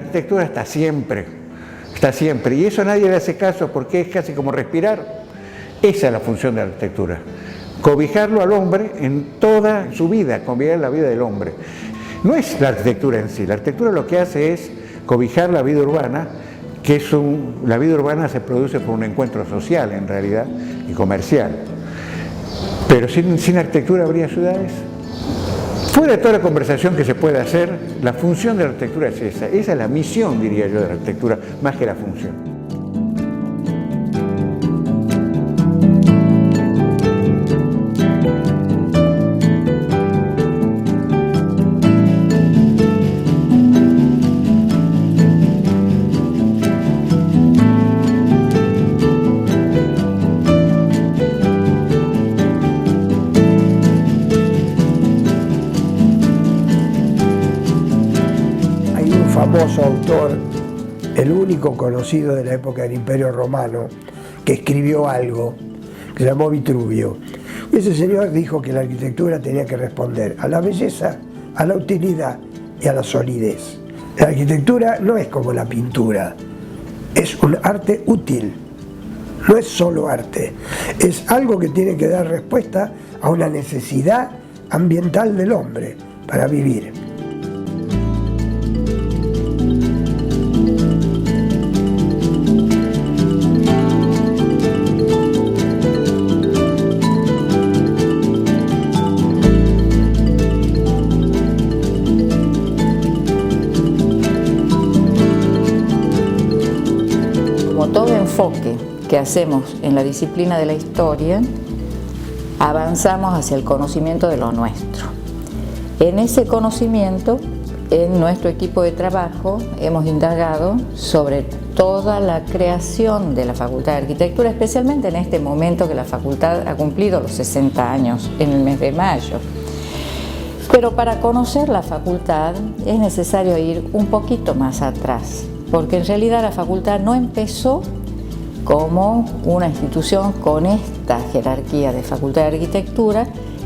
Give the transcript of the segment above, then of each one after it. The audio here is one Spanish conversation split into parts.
arquitectura está siempre, y eso nadie le hace caso porque es casi como respirar. Esa es la función de la arquitectura, cobijarlo al hombre en toda su vida, cobijar la vida del hombre. No es la arquitectura en sí, la arquitectura lo que hace es cobijar la vida urbana, que la vida urbana se produce por un encuentro social en realidad y comercial. Pero sin arquitectura habría ciudades. Fuera de toda la conversación que se puede hacer, la función de la arquitectura es esa es la misión, diría yo, de la arquitectura, más que la función. Famoso autor, el único conocido de la época del Imperio Romano, que escribió algo, que se llamó Vitruvio. Y ese señor dijo que la arquitectura tenía que responder a la belleza, a la utilidad y a la solidez. La arquitectura no es como la pintura, es un arte útil, no es solo arte, es algo que tiene que dar respuesta a una necesidad ambiental del hombre para vivir. Todo enfoque que hacemos en la disciplina de la historia, avanzamos hacia el conocimiento de lo nuestro. En ese conocimiento, en nuestro equipo de trabajo, hemos indagado sobre toda la creación de la Facultad de Arquitectura, especialmente en este momento que la facultad ha cumplido los 60 años, en el mes de mayo. Pero para conocer la facultad es necesario ir un poquito más atrás, porque en realidad la facultad no empezó como una institución con esta jerarquía de Facultad de Arquitectura,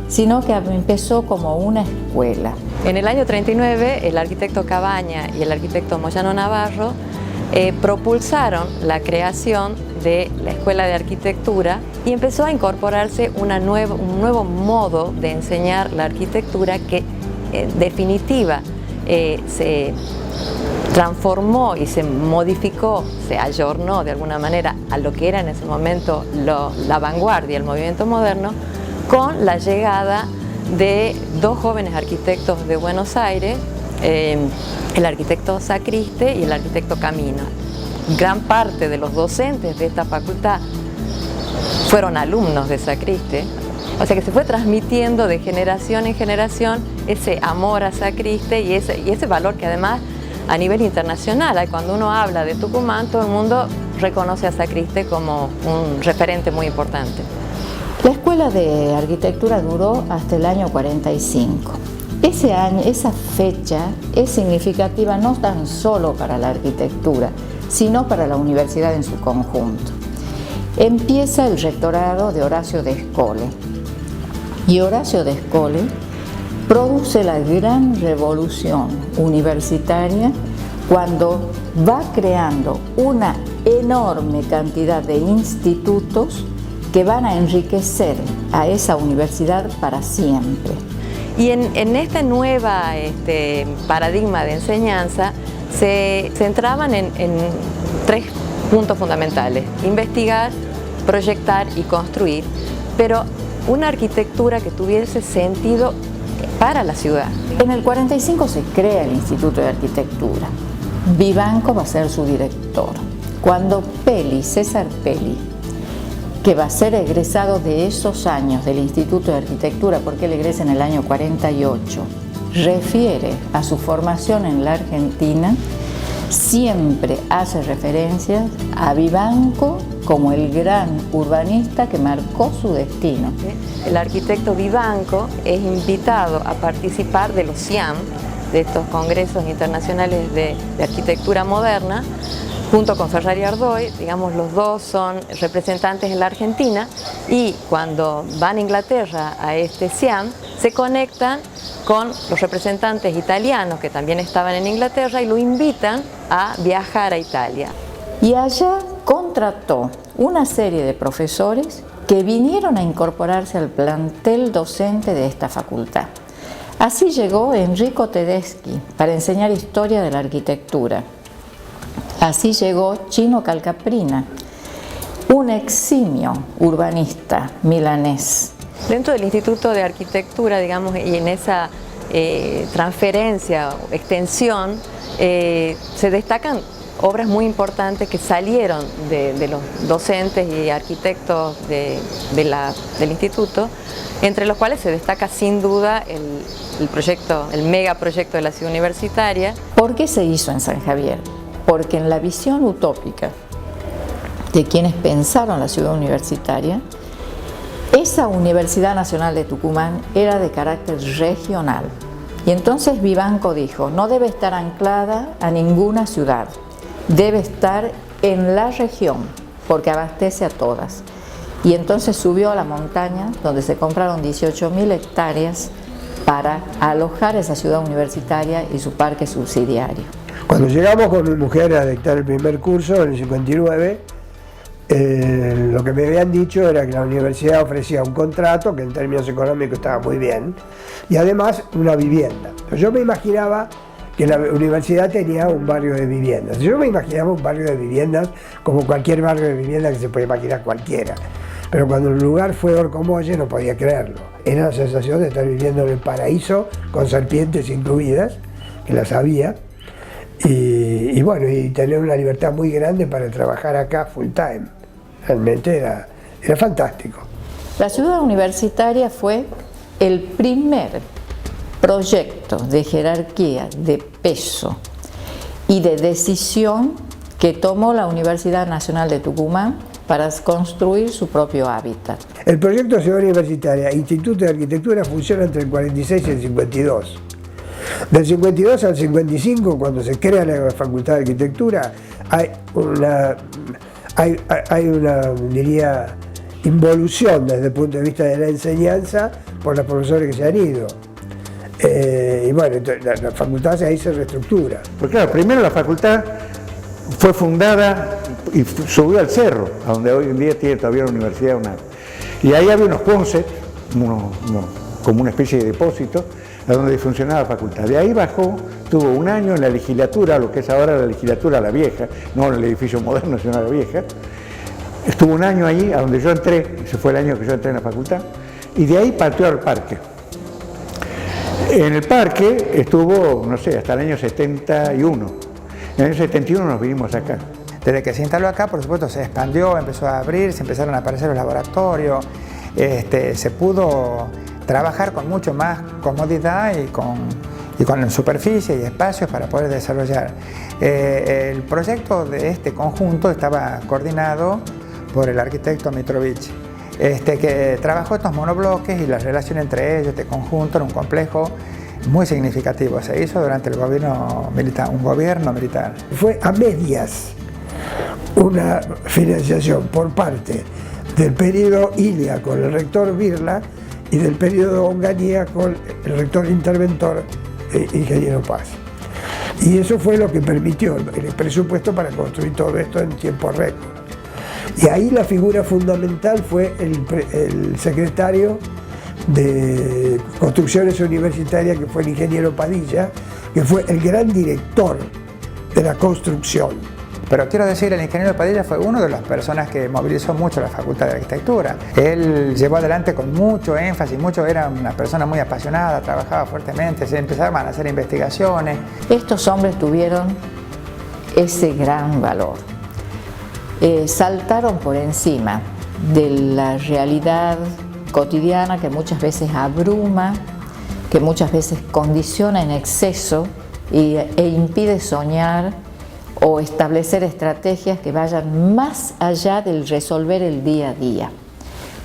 sino que empezó como una escuela. En el año 39, el arquitecto Cabaña y el arquitecto Moyano Navarro propulsaron la creación de la Escuela de Arquitectura y empezó a incorporarse un nuevo modo de enseñar la arquitectura que en definitiva se transformó y se modificó, se ayornó de alguna manera a lo que era en ese momento la vanguardia, el movimiento moderno, con la llegada de dos jóvenes arquitectos de Buenos Aires, el arquitecto Sacriste y el arquitecto Camino. Gran parte de los docentes de esta facultad fueron alumnos de Sacriste, o sea que se fue transmitiendo de generación en generación ese amor a Sacriste y ese valor que además a nivel internacional, cuando uno habla de Tucumán, todo el mundo reconoce a Sacriste como un referente muy importante. La Escuela de Arquitectura duró hasta el año 45. Ese año, esa fecha es significativa no tan solo para la arquitectura, sino para la universidad en su conjunto. Empieza el rectorado de Horacio de Escole, y Horacio de Escole produce la gran revolución universitaria cuando va creando una enorme cantidad de institutos que van a enriquecer a esa universidad para siempre. Y en este nuevo paradigma de enseñanza se centraban en tres puntos fundamentales: investigar, proyectar y construir, pero una arquitectura que tuviese sentido para la ciudad. En el 45 se crea el Instituto de Arquitectura. Vivanco va a ser su director. Cuando César Pelli, que va a ser egresado de esos años del Instituto de Arquitectura, porque él egresa en el año 48, refiere a su formación en la Argentina, siempre hace referencias a Vivanco como el gran urbanista que marcó su destino. El arquitecto Vivanco es invitado a participar de los CIAM, de estos congresos internacionales de arquitectura moderna, junto con Ferrari Ardoy. Digamos, los dos son representantes en la Argentina, y cuando van a Inglaterra a este CIAM se conectan con los representantes italianos que también estaban en Inglaterra y lo invitan a viajar a Italia. Y allá contrató una serie de profesores que vinieron a incorporarse al plantel docente de esta facultad. Así llegó Enrico Tedeschi para enseñar historia de la arquitectura. Así llegó Chino Calcaprina, un eximio urbanista milanés. Dentro del Instituto de Arquitectura, digamos, y en esa transferencia, extensión, se destacan obras muy importantes que salieron de los docentes y arquitectos del instituto, entre los cuales se destaca sin duda el megaproyecto de la ciudad universitaria. ¿Por qué se hizo en San Javier? Porque en la visión utópica de quienes pensaron la ciudad universitaria, esa Universidad Nacional de Tucumán era de carácter regional. Y entonces Vivanco dijo, no debe estar anclada a ninguna ciudad, debe estar en la región, porque abastece a todas. Y entonces subió a la montaña, donde se compraron 18.000 hectáreas para alojar esa ciudad universitaria y su parque subsidiario. Cuando llegamos con mi mujer a dictar el primer curso, en el 59, lo que me habían dicho era que la universidad ofrecía un contrato, que en términos económicos estaba muy bien, y además una vivienda. Yo me imaginaba que la universidad tenía un barrio de viviendas. Yo me imaginaba un barrio de viviendas como cualquier barrio de viviendas que se puede imaginar cualquiera. Pero cuando el lugar fue Orcomolle no podía creerlo. Era la sensación de estar viviendo en el paraíso, con serpientes incluidas, que las había, y bueno, y tener una libertad muy grande para trabajar acá full time. Realmente era fantástico. La ciudad universitaria fue el primer proyecto de jerarquía, de peso y de decisión que tomó la Universidad Nacional de Tucumán para construir su propio hábitat. El proyecto de Ciudad Universitaria, Instituto de Arquitectura, funciona entre el 46 y el 52. Del 52 al 55, cuando se crea la Facultad de Arquitectura, hay una, diría, involución desde el punto de vista de la enseñanza por los profesores que se han ido. Y bueno, la facultad ahí se reestructura. Porque claro, primero la facultad fue fundada y subió al cerro, a donde hoy en día tiene todavía la universidad UNAD. Y ahí había unos closets, como una especie de depósito, a donde funcionaba la facultad. De ahí bajó, tuvo un año en la legislatura, lo que es ahora la legislatura La Vieja, no en el edificio moderno, sino La Vieja. Estuvo un año allí, a donde yo entré, ese fue el año que yo entré en la facultad, y de ahí partió al parque. En el parque estuvo, no sé, hasta el año 71. En el año 71 nos vinimos acá. Desde que se instaló acá, por supuesto, se expandió, empezó a abrir, se empezaron a aparecer los laboratorios, se pudo trabajar con mucho más comodidad y con superficie y espacios para poder desarrollar. El proyecto de este conjunto estaba coordinado por el arquitecto Mitrovich, que trabajó estos monobloques y la relación entre ellos, este conjunto, era un complejo muy significativo. Se hizo durante el gobierno militar, un gobierno militar. Fue a medias una financiación por parte del periodo Ilia con el rector Birla y del periodo Onganía con el rector interventor ingeniero Paz. Y eso fue lo que permitió el presupuesto para construir todo esto en tiempo récord. Y ahí la figura fundamental fue el secretario de Construcciones Universitarias, que fue el ingeniero Padilla, que fue el gran director de la construcción. Pero quiero decir, el ingeniero Padilla fue una de las personas que movilizó mucho la Facultad de Arquitectura. Él llevó adelante con mucho énfasis, era una persona muy apasionada, trabajaba fuertemente, se empezaron a hacer investigaciones. Estos hombres tuvieron ese gran valor. Saltaron por encima de la realidad cotidiana que muchas veces abruma, que muchas veces condiciona en exceso e impide soñar o establecer estrategias que vayan más allá del resolver el día a día.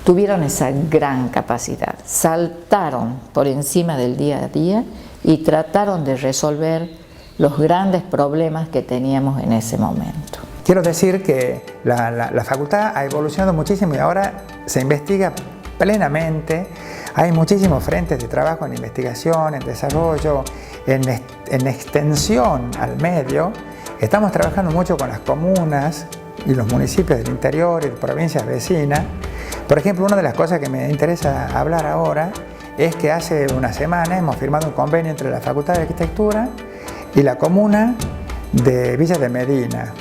Tuvieron esa gran capacidad, saltaron por encima del día a día y trataron de resolver los grandes problemas que teníamos en ese momento. Quiero decir que la facultad ha evolucionado muchísimo y ahora se investiga plenamente. Hay muchísimos frentes de trabajo en investigación, en desarrollo, en extensión al medio. Estamos trabajando mucho con las comunas y los municipios del interior y de provincias vecinas. Por ejemplo, una de las cosas que me interesa hablar ahora es que hace una semana hemos firmado un convenio entre la Facultad de Arquitectura y la comuna de Villa de Medina.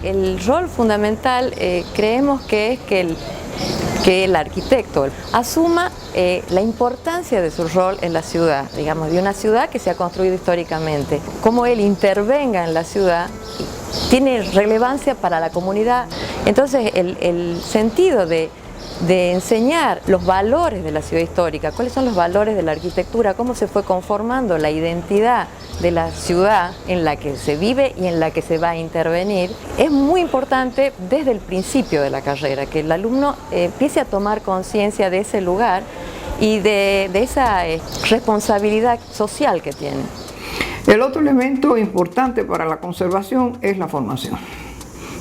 El rol fundamental creemos que es que el arquitecto asuma la importancia de su rol en la ciudad, digamos, de una ciudad que se ha construido históricamente. Cómo él intervenga en la ciudad tiene relevancia para la comunidad. Entonces el sentido de enseñar los valores de la ciudad histórica, cuáles son los valores de la arquitectura, cómo se fue conformando la identidad de la ciudad en la que se vive y en la que se va a intervenir, es muy importante desde el principio de la carrera, que el alumno empiece a tomar conciencia de ese lugar y de esa responsabilidad social que tiene. El otro elemento importante para la conservación es la formación.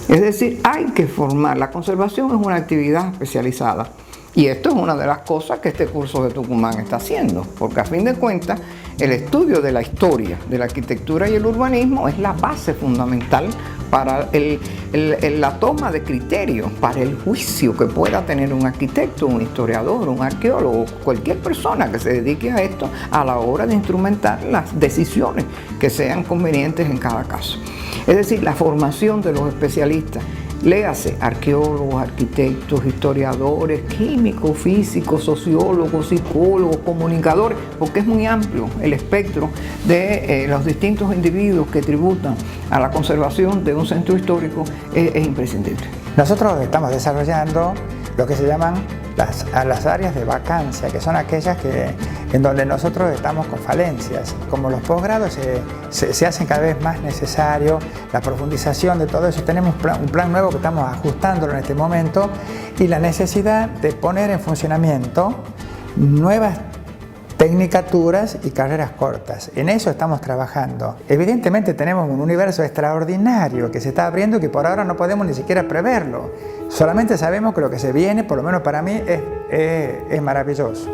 Es decir, hay que formar. La conservación es una actividad especializada. Y esto es una de las cosas que este curso de Tucumán está haciendo, porque a fin de cuentas el estudio de la historia, de la arquitectura y el urbanismo es la base fundamental para la toma de criterios, para el juicio que pueda tener un arquitecto, un historiador, un arqueólogo, cualquier persona que se dedique a esto a la hora de instrumentar las decisiones que sean convenientes en cada caso. Es decir, la formación de los especialistas. Léase, arqueólogos, arquitectos, historiadores, químicos, físicos, sociólogos, psicólogos, comunicadores, porque es muy amplio el espectro de los distintos individuos que tributan a la conservación de un centro histórico, es imprescindible. Nosotros estamos desarrollando lo que se llaman las áreas de vacancia, que son aquellas en donde nosotros estamos con falencias. Como los posgrados se hacen cada vez más necesario, la profundización de todo eso, tenemos un plan nuevo que estamos ajustándolo en este momento y la necesidad de poner en funcionamiento nuevas tecnicaturas y carreras cortas. En eso estamos trabajando. Evidentemente tenemos un universo extraordinario que se está abriendo y que por ahora no podemos ni siquiera preverlo. Solamente sabemos que lo que se viene, por lo menos para mí, es maravilloso.